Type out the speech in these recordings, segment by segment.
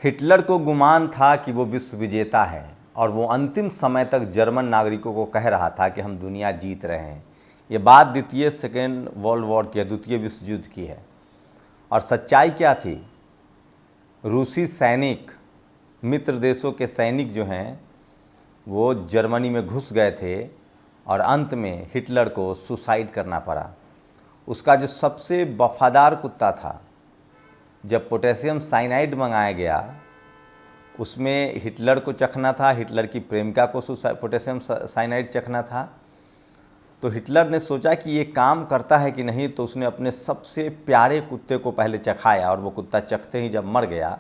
Hitler को गुमान था कि वो विश्व विजेता है और वो अंतिम समय तक जर्मन नागरिकों को कह रहा था कि हम दुनिया जीत रहे हैं। ये बात सेकेंड वर्ल्ड वॉर की है, द्वितीय विश्व युद्ध की है। और सच्चाई क्या थी? रूसी सैनिक, मित्र देशों के सैनिक जो हैं वो जर्मनी में घुस गए थे और अंत में हिटलर को सुसाइड करना पड़ा। उसका जो सबसे वफादार कुत्ता था, जब पोटेशियम साइनाइड मंगाया गया उसमें हिटलर को चखना था, हिटलर की प्रेमिका को पोटेशियम साइनाइड चखना था। तो हिटलर ने सोचा कि ये काम करता है कि नहीं, तो उसने अपने सबसे प्यारे कुत्ते को पहले चखाया और वो कुत्ता चखते ही जब मर गया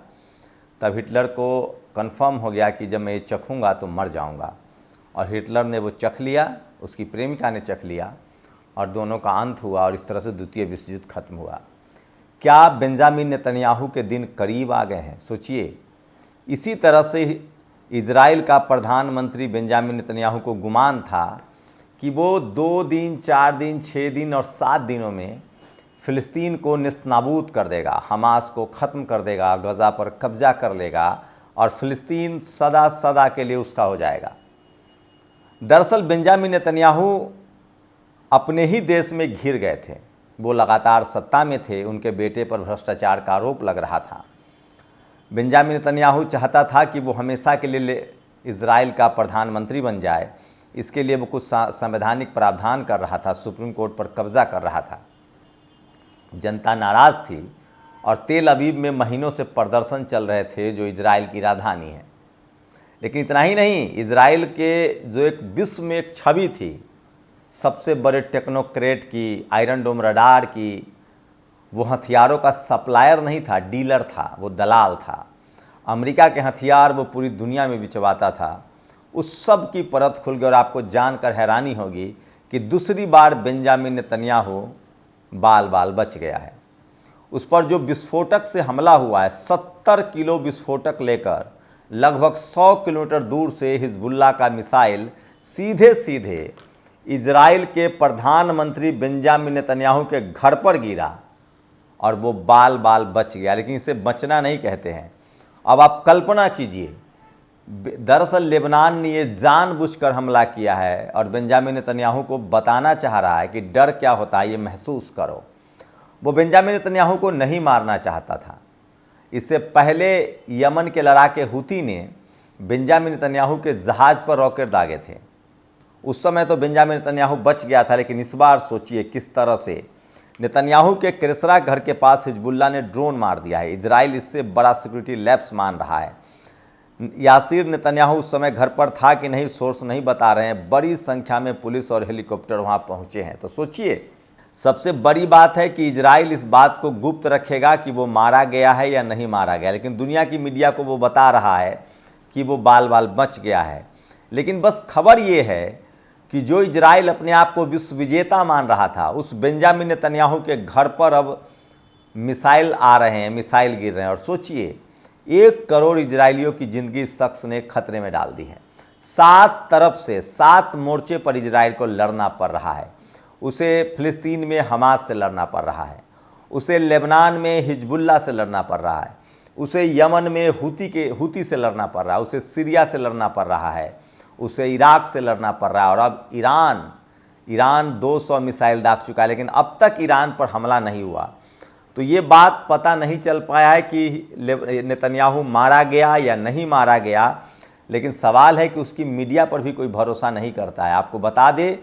तब हिटलर को कंफर्म हो गया कि जब मैं ये चखूँगा तो मर जाऊँगा। और हिटलर ने वो चख लिया, उसकी प्रेमिका ने चख लिया और दोनों का अंत हुआ और इस तरह से द्वितीय विश्व युद्ध खत्म हुआ। क्या बेंजामिन नेतन्याहू के दिन करीब आ गए हैं? सोचिए, इसी तरह से इजराइल का प्रधानमंत्री बेंजामिन नेतन्याहू को गुमान था कि वो 2 दिन, 4 दिन, 6 दिन और 7 दिनों में फ़िलिस्तीन को नेस्तनाबूद कर देगा, हमास को ख़त्म कर देगा, गज़ा पर कब्जा कर लेगा और फ़िलिस्तीन सदा सदा के लिए उसका हो जाएगा। दरअसल बेंजामिन नेतन्याहू अपने ही देश में घिर गए थे। वो लगातार सत्ता में थे, उनके बेटे पर भ्रष्टाचार का आरोप लग रहा था। बेंजामिन नेतन्याहू चाहता था कि वो हमेशा के लिए इजराइल का प्रधानमंत्री बन जाए। इसके लिए वो कुछ संवैधानिक प्रावधान कर रहा था, सुप्रीम कोर्ट पर कब्जा कर रहा था। जनता नाराज़ थी और तेल अवीव में महीनों से प्रदर्शन चल रहे थे, जो इजराइल की राजधानी है। लेकिन इतना ही नहीं, इजराइल के जो एक विश्व में एक छवि थी, सबसे बड़े टेक्नोक्रेट की, आयरन डोम रडार की, वो हथियारों का सप्लायर नहीं था, डीलर था, वो दलाल था। अमेरिका के हथियार वो पूरी दुनिया में बिचवाता था। उस सब की परत खुल गई और आपको जानकर हैरानी होगी कि दूसरी बार बेंजामिन नेतन्याहू बाल बाल बच गया है। उस पर जो विस्फोटक से हमला हुआ है, 70 किलो विस्फोटक लेकर लगभग 100 किलोमीटर दूर से हिजबुल्लाह का मिसाइल सीधे सीधे इजराइल के प्रधानमंत्री बेंजामिन नेतन्याहू के घर पर गिरा और वो बाल बाल बच गया। लेकिन इसे बचना नहीं कहते हैं। अब आप कल्पना कीजिए, दरअसल लेबनान ने ये जानबूझकर हमला किया है और बेंजामिन नेतन्याहू को बताना चाह रहा है कि डर क्या होता है ये महसूस करो। वो बेंजामिन नेतन्याहू को नहीं मारना चाहता था। इससे पहले यमन के लड़ाके हुती ने बेंजामिन नेतन्याहू के जहाज पर रॉकेट दागे थे। उस समय तो बेंजामिन नेतन्याहू बच गया था, लेकिन इस बार सोचिए किस तरह से नेतन्याहू के क्रेसरा घर के पास हिजबुल्लाह ने ड्रोन मार दिया है। इजराइल इससे बड़ा सिक्योरिटी लैप्स मान रहा है। यासीर नेतन्याहू उस समय घर पर था कि नहीं, सोर्स नहीं बता रहे हैं। बड़ी संख्या में पुलिस और हेलीकॉप्टर वहां पहुंचे हैं। तो सोचिए, सबसे बड़ी बात है कि इजराइल इस बात को गुप्त रखेगा कि वो मारा गया है या नहीं मारा गया, लेकिन दुनिया की मीडिया को वो बता रहा है कि वो बाल बाल बच गया है। लेकिन बस खबर ये है कि जो इजराइल अपने आप को विश्व विजेता मान रहा था, उस बेंजामिन नेतन्याहू के घर पर अब मिसाइल आ रहे हैं, मिसाइल गिर रहे हैं। और सोचिए, 1 करोड़ इजरायलियों की ज़िंदगी इस शख्स ने खतरे में डाल दी है। 7 तरफ से 7 मोर्चे पर इजराइल को लड़ना पड़ रहा है। उसे फ़िलिस्तीन में हमास से लड़ना पड़ रहा है, उसे लेबनान में हिजबुल्लाह से लड़ना पड़ रहा है, उसे यमन में हुती से लड़ना पड़ रहा है, उसे सीरिया से लड़ना पड़ रहा है, उसे इराक से लड़ना पड़ रहा है। और अब ईरान 200 मिसाइल दाग चुका है, लेकिन अब तक ईरान पर हमला नहीं हुआ। तो ये बात पता नहीं चल पाया है कि नेतन्याहू मारा गया या नहीं मारा गया। लेकिन सवाल है कि उसकी मीडिया पर भी कोई भरोसा नहीं करता है। आपको बता दें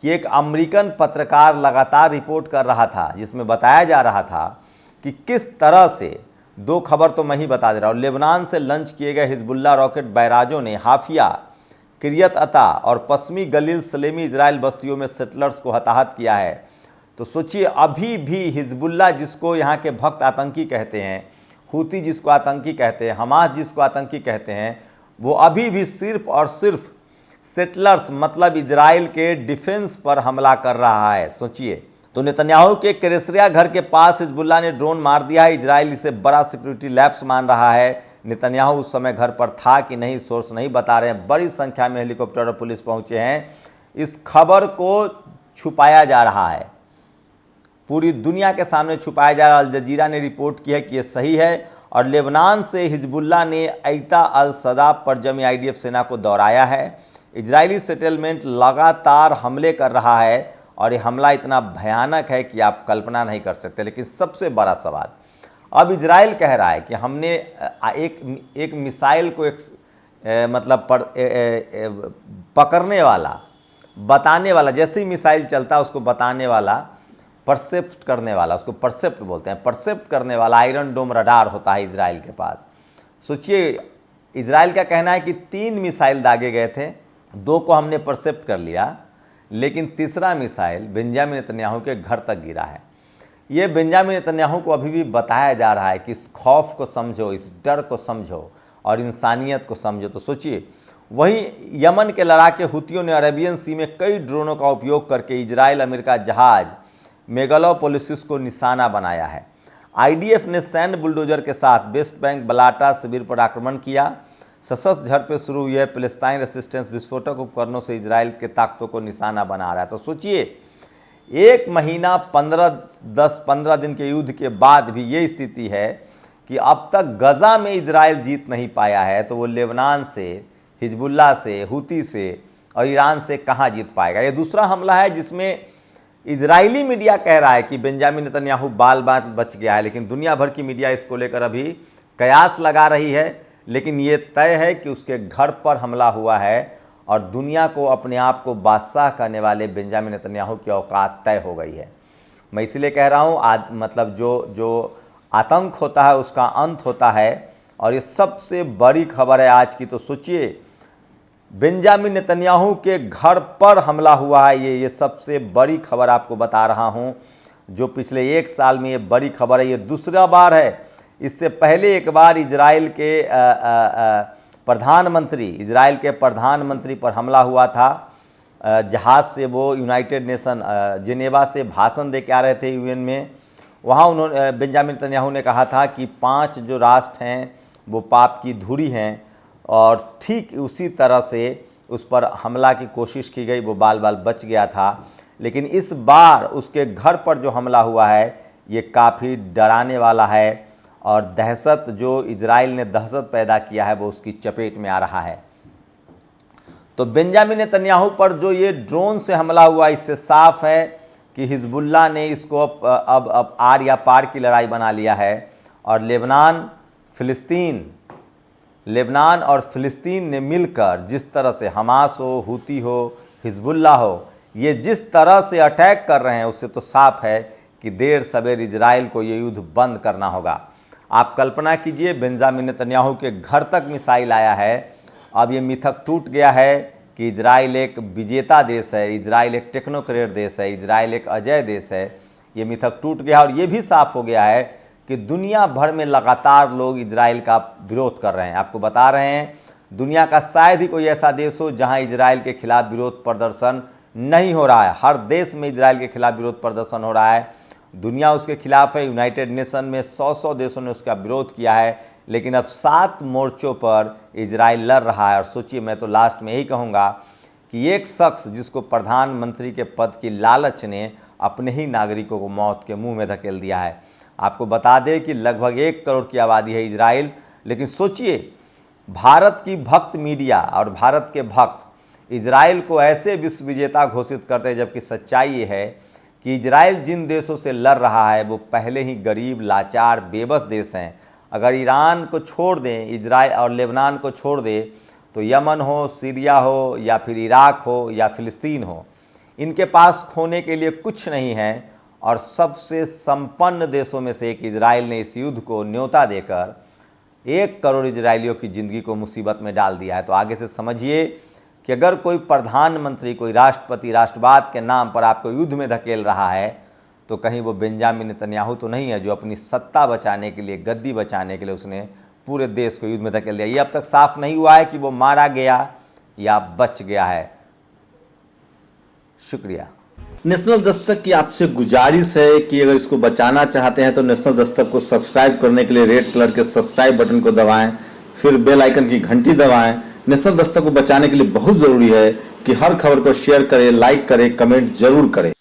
कि एक अमेरिकन पत्रकार लगातार रिपोर्ट कर रहा था, जिसमें बताया जा रहा था कि किस तरह से, 2 खबर तो मैं ही बता दे रहा हूँ, लेबनान से लॉन्च किए गए हिजबुल्लाह रॉकेट बैराजों ने हाफिया, किरियत अता और पश्चिमी गलील सलेमी इजराइल बस्तियों में सेटलर्स को हताहत किया है। तो सोचिए, अभी भी हिजबुल्लाह, जिसको यहाँ के भक्त आतंकी कहते हैं, हुती जिसको आतंकी कहते हैं, हमास जिसको आतंकी कहते हैं, वो अभी भी सिर्फ और सिर्फ सेटलर्स मतलब इजराइल के डिफेंस पर हमला कर रहा है। सोचिए, तो नेतन्याहू के क्रेसरिया घर के पास हिजबुल्लाह ने ड्रोन मार दिया है। इजराइल इसे बड़ा सिक्योरिटी लैप्स मान रहा है। नेतन्याहू उस समय घर पर था कि नहीं, सोर्स नहीं बता रहे हैं। बड़ी संख्या में हेलीकॉप्टर और पुलिस पहुंचे हैं। इस खबर को छुपाया जा रहा है, पूरी दुनिया के सामने छुपाया जा रहा है। अल जजीरा ने रिपोर्ट की है कि ये सही है और लेबनान से हिजबुल्लाह ने ऐता अल सदा पर जमी IDF सेना को दौड़ाया है। इजरायली सेटलमेंट लगातार हमले कर रहा है और ये हमला इतना भयानक है कि आप कल्पना नहीं कर सकते। लेकिन सबसे बड़ा सवाल, अब इजराइल कह रहा है कि हमने एक मिसाइल को पकड़ने वाला, बताने वाला, जैसे ही मिसाइल चलता है उसको बताने वाला, परसेप्ट करने वाला, उसको परसेप्ट बोलते हैं, परसेप्ट करने वाला आयरन डोम रडार होता है इजराइल के पास। सोचिए, इजराइल का कहना है कि 3 मिसाइल दागे गए थे, 2 को हमने परसेप्ट कर लिया, लेकिन तीसरा मिसाइल बेंजामिन नेतन्याहू के घर तक गिरा है। ये बेंजामिन नेतन्याहू को अभी भी बताया जा रहा है कि इस खौफ को समझो, इस डर को समझो और इंसानियत को समझो। तो सोचिए, वहीं यमन के लड़ाके हुतियों ने अरेबियन सी में कई ड्रोनों का उपयोग करके इजराइल अमेरिका जहाज मेगालोपोलिस को निशाना बनाया है। IDF ने सैन्य बुलडोजर के साथ वेस्ट बैंक बलाटा शिविर पर आक्रमण किया। सशस्त्र झड़पें शुरू हुई है। फिलिस्तीन रेसिस्टेंस विस्फोटक उपकरणों से इजराइल के ताकतों को निशाना बना रहा है। तो सोचिए, 1 महीना 10-15 दिन के युद्ध के बाद भी ये स्थिति है कि अब तक गजा में इजराइल जीत नहीं पाया है, तो वो लेबनान से, हिजबुल्लाह से, हुती से और ईरान से कहाँ जीत पाएगा। ये दूसरा हमला है जिसमें इजरायली मीडिया कह रहा है कि बेंजामिन नेतन्याहू बाल बाल बच गया है, लेकिन दुनिया भर की मीडिया इसको लेकर अभी कयास लगा रही है। लेकिन ये तय है कि उसके घर पर हमला हुआ है और दुनिया को, अपने आप को बादशाह करने वाले बेंजामिन नेतन्याहू की औकात तय हो गई है। मैं इसलिए कह रहा हूँ, जो आतंक होता है उसका अंत होता है, और ये सबसे बड़ी खबर है आज की। तो सोचिए, बेंजामिन नेतन्याहू के घर पर हमला हुआ है। ये सबसे बड़ी खबर आपको बता रहा हूँ, जो पिछले 1 साल में ये बड़ी खबर है। ये दूसरा बार है। इससे पहले एक बार इजराइल के प्रधानमंत्री पर हमला हुआ था। जहाज़ से वो यूनाइटेड नेशन जिनेवा से भाषण दे के आ रहे थे UN में। वहाँ बेंजामिन नेतन्याहू ने कहा था कि 5 जो राष्ट्र हैं वो पाप की धूरी हैं, और ठीक उसी तरह से उस पर हमला की कोशिश की गई। वो बाल बाल बच गया था। लेकिन इस बार उसके घर पर जो हमला हुआ है ये काफ़ी डराने वाला है, और दहशत, जो इजराइल ने दहशत पैदा किया है, वो उसकी चपेट में आ रहा है। तो बेंजामिन नेतन्याहू पर जो ये ड्रोन से हमला हुआ, इससे साफ है कि हिजबुल्लाह ने इसको अब आर या पार की लड़ाई बना लिया है। और लेबनान और फिलिस्तीन ने मिलकर जिस तरह से हमास हो, हुती हो, हिजबुल्लाह हो, ये जिस तरह से अटैक कर रहे हैं, उससे तो साफ है कि देर सवेर इजराइल को ये युद्ध बंद करना होगा। आप कल्पना कीजिए, बेंजामिन नेतन्याहू के घर तक मिसाइल आया है। अब ये मिथक टूट गया है कि इजराइल एक विजेता देश है, इजराइल एक टेक्नोक्रेट देश है, इजराइल एक अजय देश है। ये मिथक टूट गया, और ये भी साफ हो गया है कि दुनिया भर में लगातार लोग इजराइल का विरोध कर रहे हैं। आपको बता रहे हैं, दुनिया का शायद ही कोई ऐसा देश हो जहां इजराइल के खिलाफ विरोध प्रदर्शन नहीं हो रहा है। हर देश में इजराइल के खिलाफ विरोध प्रदर्शन हो रहा है। दुनिया उसके खिलाफ है। यूनाइटेड नेशन में 100 देशों ने उसका विरोध किया है। लेकिन अब 7 मोर्चों पर इजराइल लड़ रहा है। और सोचिए, मैं तो लास्ट में यही कहूँगा कि एक शख्स जिसको प्रधानमंत्री के पद की लालच ने अपने ही नागरिकों को मौत के मुंह में धकेल दिया है। आपको बता दें कि लगभग 1 करोड़ की आबादी है इजराइल। लेकिन सोचिए, भारत की भक्त मीडिया और भारत के भक्त इजराइल को ऐसे विश्व विजेता घोषित करते हैं, जबकि सच्चाई ये है कि इजराइल जिन देशों से लड़ रहा है वो पहले ही गरीब, लाचार, बेबस देश हैं। अगर ईरान को छोड़ दें, इजराइल और लेबनान को छोड़ दें, तो यमन हो, सीरिया हो, या फिर इराक हो, या फिलिस्तीन हो, इनके पास खोने के लिए कुछ नहीं है। और सबसे संपन्न देशों में से एक इजराइल ने इस युद्ध को न्योता देकर 1 करोड़ इजरायलियों की ज़िंदगी को मुसीबत में डाल दिया है। तो आगे से समझिए कि अगर कोई प्रधानमंत्री, कोई राष्ट्रपति राष्ट्रवाद के नाम पर आपको युद्ध में धकेल रहा है, तो कहीं वो बेंजामिन नेतन्याहू तो नहीं है, जो अपनी सत्ता बचाने के लिए, गद्दी बचाने के लिए उसने पूरे देश को युद्ध में धकेल दिया। ये अब तक साफ नहीं हुआ है कि वो मारा गया या बच गया है। शुक्रिया। नेशनल दस्तक की आपसे गुजारिश है कि अगर इसको बचाना चाहते हैं तो नेशनल दस्तक को सब्सक्राइब करने के लिए रेड कलर के सब्सक्राइब बटन को दबाएं, फिर बेल आइकन की घंटी दबाएं। नेशनल दस्तक को बचाने के लिए बहुत जरूरी है कि हर खबर को शेयर करें, लाइक करें, कमेंट जरूर करें।